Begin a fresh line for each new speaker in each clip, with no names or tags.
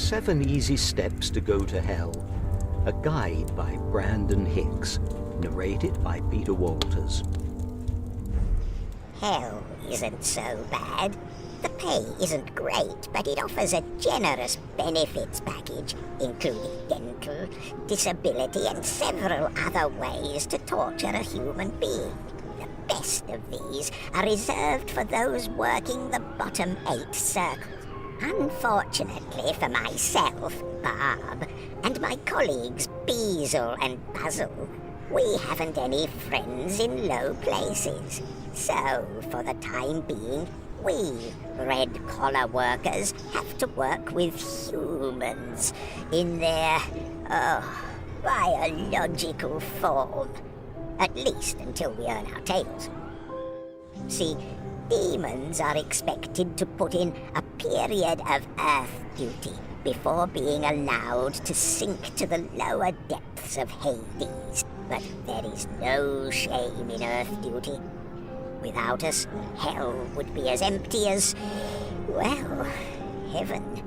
7 Easy Steps to Go to Hell, a guide by Brandon Hicks, narrated by Peter Walters.
Hell isn't so bad. The pay isn't great, but it offers a generous benefits package, including dental, disability, and several other ways to torture a human being. The best of these are reserved for those working the bottom 8 circles. Unfortunately for myself, Bob, and my colleagues Beazle and Puzzle, we haven't any friends in low places. So, for the time being, we red-collar workers have to work with humans in their, biological form. At least until we earn our tails. See, demons are expected to put in a period of Earth duty before being allowed to sink to the lower depths of Hades. But there is no shame in Earth duty. Without us, hell would be as empty as, well, heaven.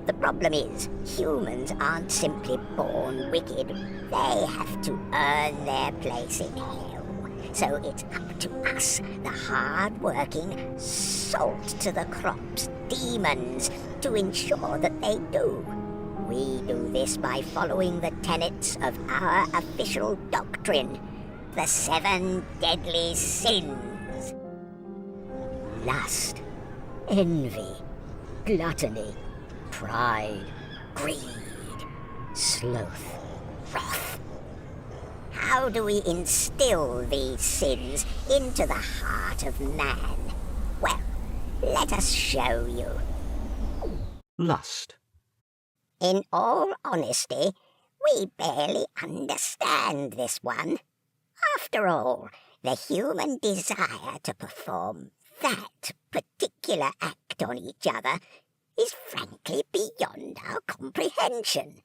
The problem is, humans aren't simply born wicked. They have to earn their place in hell. So it's up to us, the hard-working, salt-to-the-crops demons, to ensure that they do. We do this by following the tenets of our official doctrine, the 7 deadly sins. Lust, envy, gluttony, pride, greed, sloth, wrath. How do we instill these sins into the heart of man? Well, let us show you.
Lust.
In all honesty, we barely understand this one. After all, the human desire to perform that particular act on each other is frankly beyond our comprehension.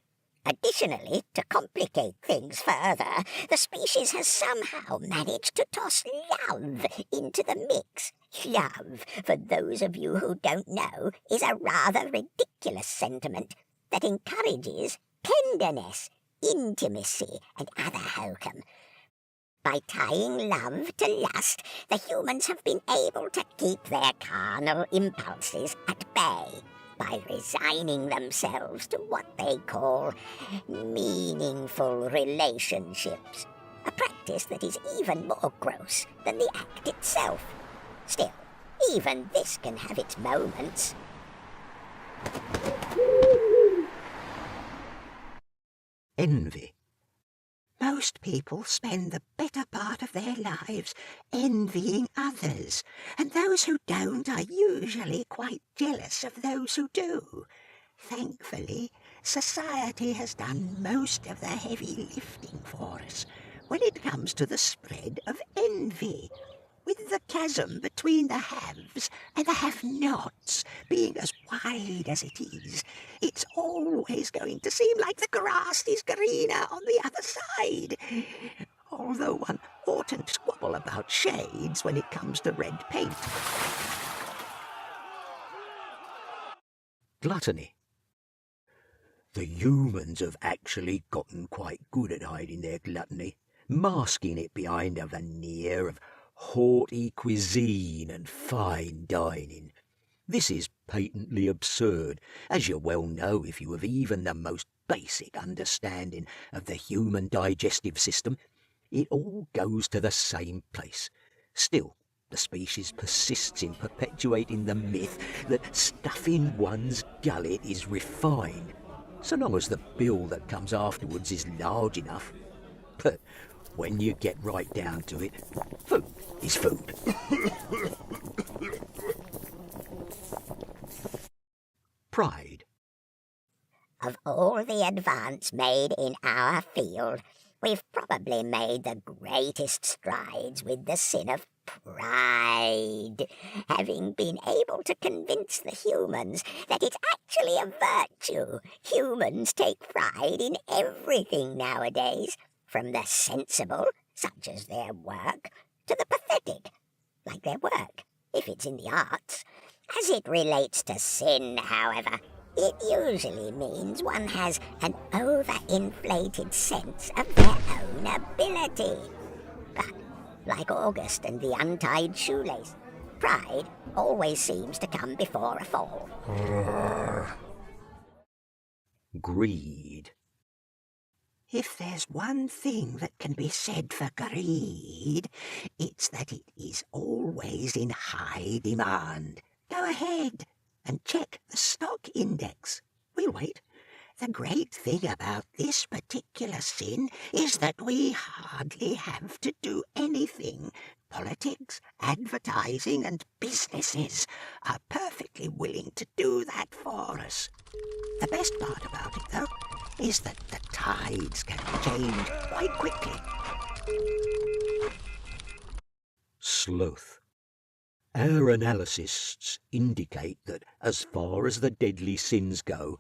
Additionally, to complicate things further, the species has somehow managed to toss love into the mix. Love, for those of you who don't know, is a rather ridiculous sentiment that encourages tenderness, intimacy, and other hokum. By tying love to lust, the humans have been able to keep their carnal impulses at bay by resigning themselves to what they call meaningful relationships, a practice that is even more gross than the act itself. Still, even this can have its moments.
Envy.
Most people spend the better part of their lives envying others, and those who don't are usually quite jealous of those who do. Thankfully, society has done most of the heavy lifting for us when it comes to the spread of envy, with the chasm between the haves and the have-nots being as wide as it is. It's always going to seem like the grass is greener on the other side. Although one oughtn't squabble about shades when it comes to red paint.
Gluttony. The humans have actually gotten quite good at hiding their gluttony, masking it behind a veneer of haughty cuisine and fine dining. This is patently absurd, as you well know if you have even the most basic understanding of the human digestive system. It all goes to the same place. Still, the species persists in perpetuating the myth that stuffing one's gullet is refined, so long as the bill that comes afterwards is large enough. But when you get right down to it, food is food. Pride.
Of all the advance made in our field, we've probably made the greatest strides with the sin of pride, having been able to convince the humans that it's actually a virtue. Humans take pride in everything nowadays, from the sensible, such as their work, to the pathetic, like their work, if it's in the arts. As it relates to sin, however, It usually means one has an overinflated sense of their own ability. But, like August and the untied shoelace, pride always seems to come before a fall.
Greed.
If there's one thing that can be said for greed, it's that it is always in high demand. Go ahead and check the stock index. We'll wait. The great thing about this particular sin is that we hardly have to do anything. Politics, advertising, and businesses are perfectly willing to do that for us. The best part about it, though, is that the tides can change quite quickly.
Sloth. Our analysis indicate that as far as the deadly sins go,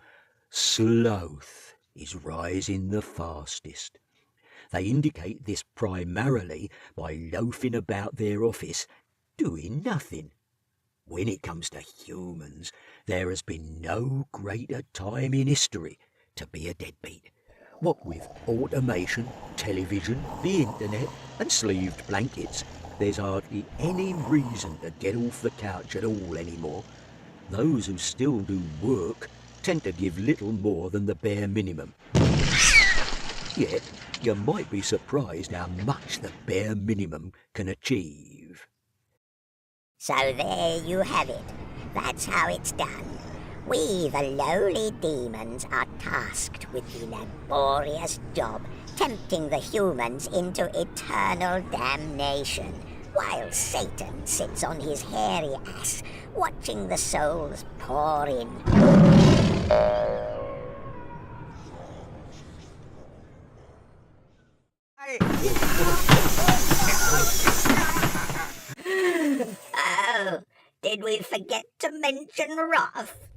sloth is rising the fastest. They indicate this primarily by loafing about their office, doing nothing. When it comes to humans, there has been no greater time in history to be a deadbeat. What with automation, television, the internet, and sleeved blankets, there's hardly any reason to get off the couch at all anymore. Those who still do work tend to give little more than the bare minimum. Yet, you might be surprised how much the bare minimum can achieve.
So there you have it. That's how it's done. We, the lowly demons, are tasked with the laborious job tempting the humans into eternal damnation, while Satan sits on his hairy ass, watching the souls pour in. Oh, did we forget to mention wrath?